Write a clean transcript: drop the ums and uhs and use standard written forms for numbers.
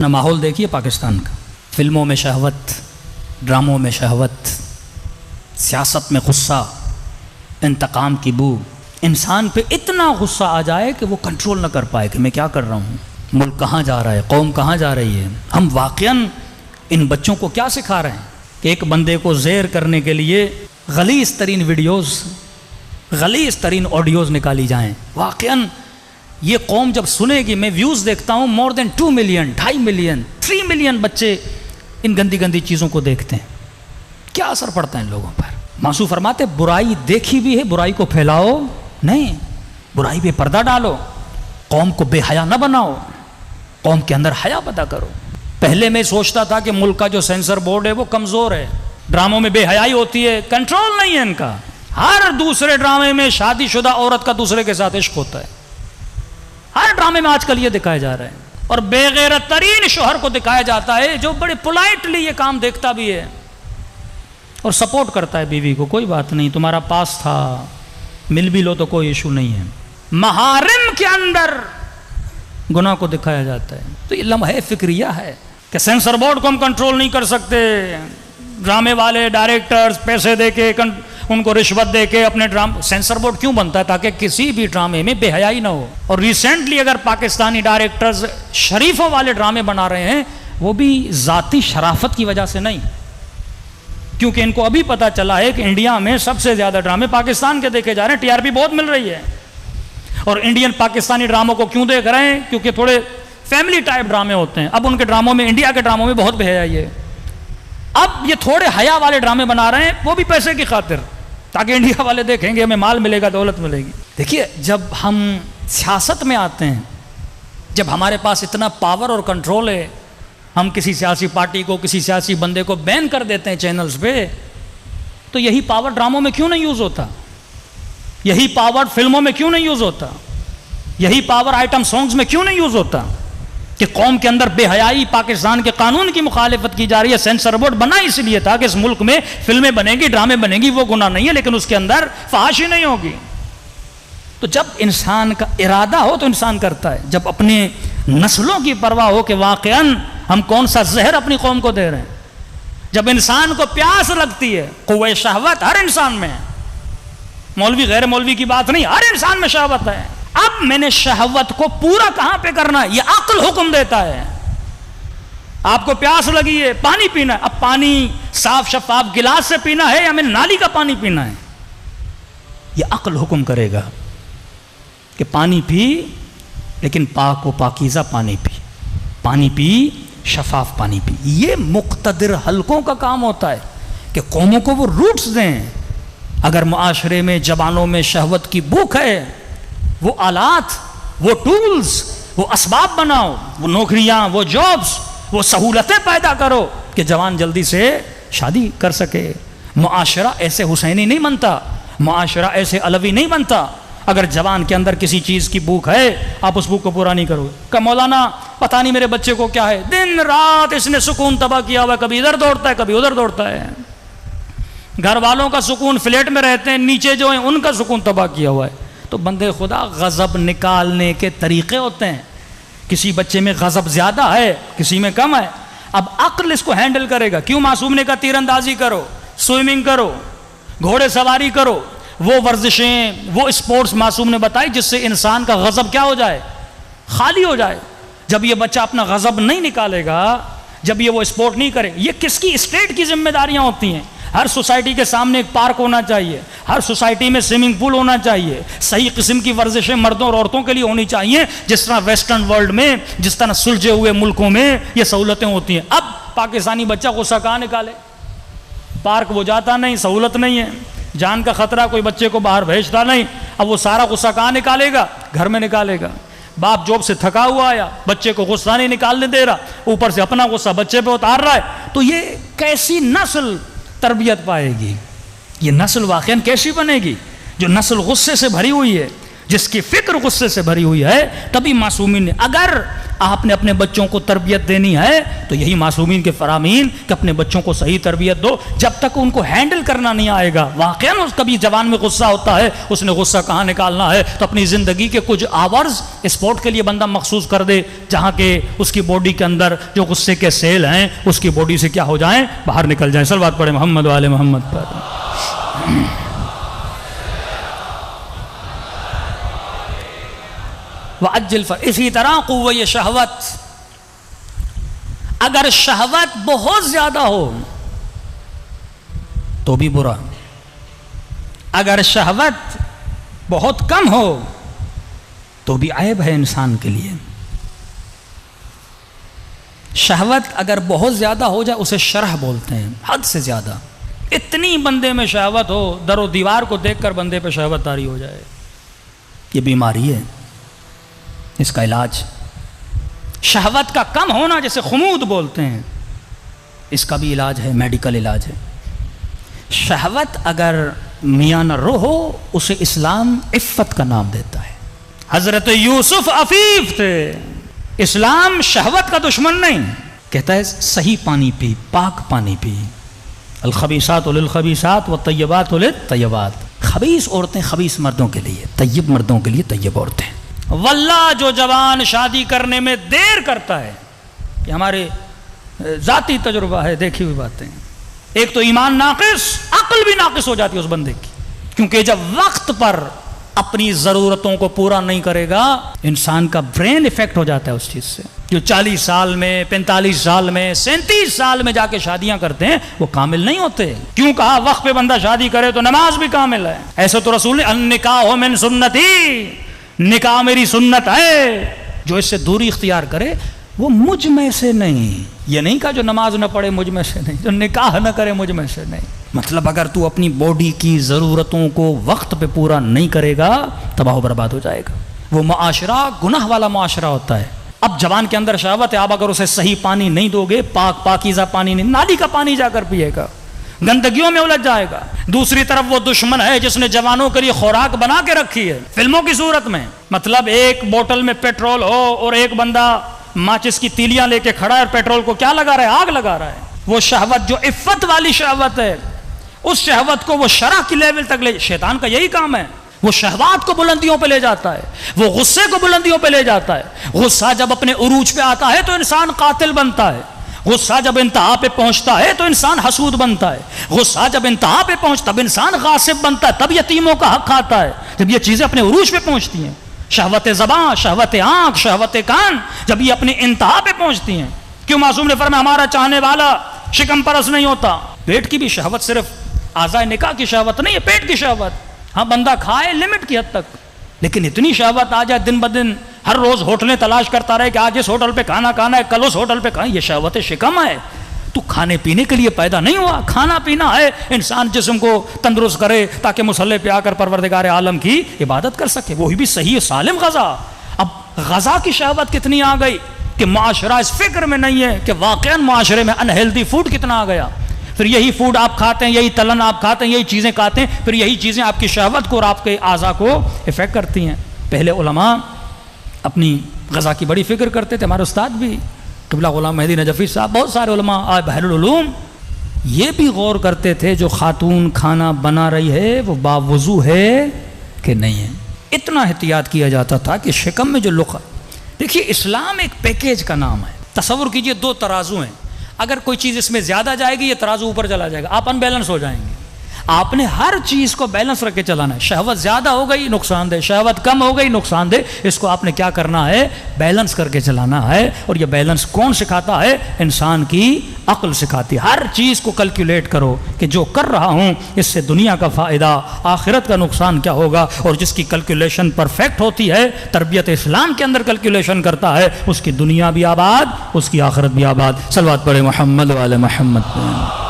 نہ ماحول دیکھیے پاکستان کا، فلموں میں شہوت، ڈراموں میں شہوت، سیاست میں غصہ، انتقام کی بو، انسان پہ اتنا غصہ آ جائے کہ وہ کنٹرول نہ کر پائے کہ میں کیا کر رہا ہوں، ملک کہاں جا رہا ہے، قوم کہاں جا رہی ہے۔ ہم واقعاً ان بچوں کو کیا سکھا رہے ہیں کہ ایک بندے کو زیر کرنے کے لیے غلیظ ترین ویڈیوز، غلیظ ترین آڈیوز نکالی جائیں۔ واقعاً یہ قوم جب سنے گی، میں ویوز دیکھتا ہوں more than 2 million, 2.5 million, 3 million بچے ان گندی گندی چیزوں کو دیکھتے ہیں، کیا اثر پڑتا ہے ان لوگوں پر۔ معصوم فرماتے برائی دیکھی بھی ہے، برائی کو پھیلاؤ نہیں، برائی پہ پردہ ڈالو، قوم کو بے حیا نہ بناؤ، قوم کے اندر حیا پیدا کرو۔ پہلے میں سوچتا تھا کہ ملک کا جو سینسر بورڈ ہے وہ کمزور ہے، ڈراموں میں بے حیائی ہوتی ہے، کنٹرول نہیں ہے ان کا، ہر دوسرے ڈرامے میں شادی شدہ عورت کا دوسرے کے ساتھ عشق ہوتا ہے، ہر ڈرامے میں آج کل یہ دکھایا جا رہا ہے، اور بے غیرت ترین شوہر کو دکھایا جاتا ہے جو بڑے پولائٹلی یہ کام دیکھتا بھی ہے اور سپورٹ کرتا ہے بیوی کو، کوئی بات نہیں، تمہارا پاس تھا، مل بھی لو تو کوئی ایشو نہیں ہے۔ محارم کے اندر گناہ کو دکھایا جاتا ہے، تو یہ لمحہ فکریہ ہے کہ سینسر بورڈ کو ہم کنٹرول نہیں کر سکتے، ڈرامے والے ڈائریکٹرز پیسے دے کے ان کو رشوت دے کے اپنے ڈرامے، سینسر بورڈ کیوں بنتا ہے؟ تاکہ کسی بھی ڈرامے میں بے حیائی نہ ہو۔ اور ریسنٹلی اگر پاکستانی ڈائریکٹرز شریفوں والے ڈرامے بنا رہے ہیں، وہ بھی ذاتی شرافت کی وجہ سے نہیں، کیونکہ ان کو ابھی پتا چلا ہے کہ انڈیا میں سب سے زیادہ ڈرامے پاکستان کے دیکھے جا رہے ہیں، TRP بہت مل رہی ہے۔ اور انڈین پاکستانی ڈراموں کو کیوں دیکھ رہے ہیں؟ کیونکہ تھوڑے فیملی ٹائپ ڈرامے ہوتے ہیں، اب ان کے ڈراموں میں، انڈیا کے ڈراموں میں بہت بے حیائی ہے، اب یہ تھوڑے حیا والے ڈرامے بنا رہے ہیں، وہ بھی پیسے کی خاطر، تاکہ انڈیا والے دیکھیں گے ہمیں مال ملے گا، دولت ملے گی۔ دیکھیے جب ہم سیاست میں آتے ہیں، جب ہمارے پاس اتنا پاور اور کنٹرول ہے، ہم کسی سیاسی پارٹی کو، کسی سیاسی بندے کو بین کر دیتے ہیں چینلز پہ، تو یہی پاور ڈراموں میں کیوں نہیں یوز ہوتا؟ یہی پاور فلموں میں کیوں نہیں یوز ہوتا؟ یہی پاور آئٹم سانگز میں کیوں نہیں یوز ہوتا؟ کہ قوم کے اندر بے حیائی، پاکستان کے قانون کی مخالفت کی جا رہی ہے، سینسر بورڈ بنا اس لیے تھا کہ اس ملک میں فلمیں بنے گی، ڈرامے بنے گی، وہ گناہ نہیں ہے لیکن اس کے اندر فحاشی نہیں ہوگی۔ تو جب انسان کا ارادہ ہو تو انسان کرتا ہے، جب اپنے نسلوں کی پرواہ ہو کہ واقعاً ہم کون سا زہر اپنی قوم کو دے رہے ہیں، جب انسان کو پیاس لگتی ہے، قوت شہوت ہر انسان میں ہے، مولوی غیر مولوی کی بات نہیں، ہر انسان میں شہوت ہے۔ اب میں نے شہوت کو پورا کہاں پہ کرنا ہے؟ یہ عقل حکم دیتا ہے۔ آپ کو پیاس لگی ہے، پانی پینا ہے، اب پانی صاف شفاف گلاس سے پینا ہے یا میں نالی کا پانی پینا ہے؟ یہ عقل حکم کرے گا کہ پانی پی، لیکن پاک و پاکیزہ پانی پی، پانی پی، شفاف پانی پی۔ یہ مقتدر حلقوں کا کام ہوتا ہے کہ قوموں کو وہ روٹس دیں۔ اگر معاشرے میں، جوانوں میں شہوت کی بھوک ہے، وہ آلات، وہ ٹولز، وہ اسباب بناؤ، وہ نوکریاں، وہ جابز، وہ سہولتیں پیدا کرو کہ جوان جلدی سے شادی کر سکے۔ معاشرہ ایسے حسینی نہیں بنتا، معاشرہ ایسے علوی نہیں بنتا۔ اگر جوان کے اندر کسی چیز کی بھوک ہے، آپ اس بھوک کو پورا نہیں کرو کہ مولانا پتہ نہیں میرے بچے کو کیا ہے، دن رات اس نے سکون تباہ کیا ہوا ہے، کبھی ادھر دوڑتا ہے کبھی ادھر دوڑتا ہے، گھر والوں کا سکون، فلیٹ میں رہتے ہیں، نیچے جو ہیں ان کا سکون تباہ کیا ہوا ہے۔ تو بندے خدا غضب نکالنے کے طریقے ہوتے ہیں، کسی بچے میں غضب زیادہ ہے، کسی میں کم ہے، اب عقل اس کو ہینڈل کرے گا۔ کیوں معصوم نے کہا تیر اندازی کرو، سوئمنگ کرو، گھوڑے سواری کرو، وہ ورزشیں، وہ اسپورٹس معصوم نے بتائی جس سے انسان کا غضب کیا ہو جائے؟ خالی ہو جائے۔ جب یہ بچہ اپنا غضب نہیں نکالے گا، جب یہ وہ اسپورٹ نہیں کرے، یہ کس کی؟ اسٹیٹ کی ذمہ داریاں ہوتی ہیں۔ ہر سوسائٹی کے سامنے ایک پارک ہونا چاہیے، ہر سوسائٹی میں سوئمنگ پول ہونا چاہیے، صحیح قسم کی ورزشیں مردوں اور عورتوں کے لیے ہونی چاہیے، جس طرح ویسٹرن ورلڈ میں، جس طرح سلجھے ہوئے ملکوں میں یہ سہولتیں ہوتی ہیں۔ اب پاکستانی بچہ غصہ کہاں نکالے؟ پارک وہ جاتا نہیں، سہولت نہیں ہے، جان کا خطرہ، کوئی بچے کو باہر بھیجتا نہیں، اب وہ سارا غصہ کہاں نکالے گا؟ گھر میں نکالے گا۔ باپ جاب سے تھکا ہوا آیا، بچے کو غصہ نہیں نکالنے دے رہا، اوپر سے اپنا غصہ بچے پہ اتار رہا ہے، تو یہ کیسی نسل تربیت پائے گی؟ یہ نسل واقعاً کیسی بنے گی؟ جو نسل غصے سے بھری ہوئی ہے، جس کی فکر غصے سے بھری ہوئی ہے تبھی معصومین نے. اگر آپ نے اپنے بچوں کو تربیت دینی ہے تو یہی معصومین کے فرامین کہ اپنے بچوں کو صحیح تربیت دو. جب تک ان کو ہینڈل کرنا نہیں آئے گا, واقعاً کبھی جوان میں غصہ ہوتا ہے, اس نے غصہ کہاں نکالنا ہے, تو اپنی زندگی کے کچھ آورز اسپورٹ کے لیے بندہ مخصوص کر دے, جہاں کہ اس کی باڈی کے اندر جو غصے کے سیل ہیں اس کی باڈی سے کیا ہو جائیں, باہر نکل جائیں. صلوات پڑھیں محمد و آل محمد پر. اسی طرح قوہ شہوت, اگر شہوت بہت زیادہ ہو تو بھی برا, اگر شہوت بہت کم ہو تو بھی عیب ہے انسان کے لیے. شہوت اگر بہت زیادہ ہو جائے اسے شرح بولتے ہیں, حد سے زیادہ. اتنی بندے میں شہوت ہو, در و دیوار کو دیکھ کر بندے پہ شہوت طاری ہو جائے, یہ بیماری ہے. اس کا علاج شہوت کا کم ہونا, جیسے خمود بولتے ہیں, اس کا بھی علاج ہے, میڈیکل علاج ہے. شہوت اگر میاں نہ رو ہو اسے اسلام عفت کا نام دیتا ہے. حضرت یوسف عفیف تھے, اسلام شہوت کا دشمن نہیں, کہتا ہے صحیح پانی پی, پاک پانی پی. الخبیثات للخبیثات والطیبات للطیبات. خبیث عورتیں خبیث مردوں کے لیے, طیب مردوں کے لیے طیب عورتیں. واللہ جو جوان شادی کرنے میں دیر کرتا ہے, یہ ہمارے ذاتی تجربہ ہے, دیکھی ہوئی باتیں. ایک تو ایمان ناقص, عقل بھی ناقص ہو جاتی ہے اس بندے کی, کیونکہ جب وقت پر اپنی ضرورتوں کو پورا نہیں کرے گا انسان کا برین افیکٹ ہو جاتا ہے اس چیز سے. جو 40 سال میں, 45 سال میں, 37 سال میں جا کے شادیاں کرتے ہیں وہ کامل نہیں ہوتے. کیوں کہا وقت پہ بندہ شادی کرے تو نماز بھی کامل ہے. ایسے تو رسول نے النکاح من سنتی, نکاح میری سنت ہے, جو اس سے دوری اختیار کرے وہ مجھ میں سے نہیں. یہ نہیں کہا جو نماز نہ پڑھے مجھ میں سے نہیں, جو نکاح نہ کرے مجھ میں سے نہیں. مطلب اگر تو اپنی باڈی کی ضرورتوں کو وقت پہ پورا نہیں کرے گا تباہ و برباد ہو جائے گا. وہ معاشرہ گناہ والا معاشرہ ہوتا ہے. اب جوان کے اندر شہوت ہے, آپ اگر اسے صحیح پانی نہیں دو گے, پاکیزہ پانی نہیں, نالی کا پانی جا کر پیے گا, گندگیوں میں الجھ جائے گا. دوسری طرف وہ دشمن ہے جس نے جوانوں کے لیے خوراک بنا کے رکھی ہے فلموں کی صورت میں. مطلب ایک بوتل میں پیٹرول ہو اور ایک بندہ ماچس کی تیلیاں لے کے کھڑا ہے اور پیٹرول کو کیا لگا رہا ہے, آگ لگا رہا ہے. وہ شہوت جو عفت والی شہوت ہے, اس شہوت کو وہ شرح کی لیول تک لے, شیطان کا یہی کام ہے, وہ شہوات کو بلندیوں پہ لے جاتا ہے, وہ غصے کو بلندیوں پہ لے جاتا ہے. غصہ جب اپنے عروج پہ آتا ہے تو انسان قاتل بنتا ہے, غصہ جب انتہا پہ پہنچتا ہے تو انسان حسود بنتا ہے, غصہ جب انتہا پہ پہنچتا تب انسان غاصب بنتا ہے, تب یتیموں کا حق کھاتا ہے. جب یہ چیزیں اپنے عروج پہ پہنچتی ہیں, شہوت زبان, شہوت آنکھ, شہوت کان, جب یہ اپنی انتہا پہ پہنچتی ہیں. کیوں معصوم نے فرمایا ہمارا چاہنے والا شکم پرست نہیں ہوتا. پیٹ کی بھی شہوت صرف اعضاء نکاح کی شہوت نہیں ہے, پیٹ کی شہوت. ہاں بندہ کھائے لمٹ کی حد تک, لیکن اتنی شہوت آ جائے دن بدن ہر روز ہوٹلیں تلاش کرتا رہے کہ آج اس ہوٹل پہ کھانا کھانا ہے, کل اس ہوٹل پہ کھانا, یہ شہوت شکم ہے. تو کھانے پینے کے لیے پیدا نہیں ہوا, کھانا پینا ہے انسان جسم کو تندرست کرے تاکہ مصلی پہ آ کر پروردگار عالم کی عبادت کر سکے, وہی بھی صحیح سالم غذا. اب غذا کی شہوت کتنی آ گئی کہ معاشرہ اس فکر میں نہیں ہے کہ واقعا معاشرے میں انہیلدی فوڈ کتنا آ گیا. پھر یہی فوڈ آپ کھاتے ہیں, یہی تلن آپ کھاتے ہیں, یہی چیزیں کھاتے ہیں, پھر یہی چیزیں آپ کی شہوت کو اور آپ کے اعضاء کو افیکٹ کرتی ہیں. پہلے علماء اپنی غذا کی بڑی فکر کرتے تھے, ہمارے استاد بھی قبلہ غلام مہدی نجفی صاحب, بہت سارے علماء بحر العلوم, یہ بھی غور کرتے تھے جو خاتون کھانا بنا رہی ہے وہ باوضو ہے کہ نہیں ہے. اتنا احتیاط کیا جاتا تھا کہ شکم میں جو لقا. دیکھیے اسلام ایک پیکیج کا نام ہے. تصور کیجئے دو ترازو ہیں, اگر کوئی چیز اس میں زیادہ جائے گی یہ ترازو اوپر چلا جائے گا, آپ ان بیلنس ہو جائیں گے. آپ نے ہر چیز کو بیلنس رکھ کے چلانا ہے. شہوت زیادہ ہو گئی نقصان دہ, شہوت کم ہو گئی نقصان دہ, اس کو آپ نے کیا کرنا ہے, بیلنس کر کے چلانا ہے. اور یہ بیلنس کون سکھاتا ہے, انسان کی عقل سکھاتی ہے. ہر چیز کو کیلکولیٹ کرو کہ جو کر رہا ہوں اس سے دنیا کا فائدہ, آخرت کا نقصان کیا ہوگا. اور جس کی کیلکولیشن پرفیکٹ ہوتی ہے, تربیت اسلام کے اندر کیلکولیشن کرتا ہے, اس کی دنیا بھی آباد, اس کی آخرت بھی آباد. صلوات پڑھے محمد و آل محمد.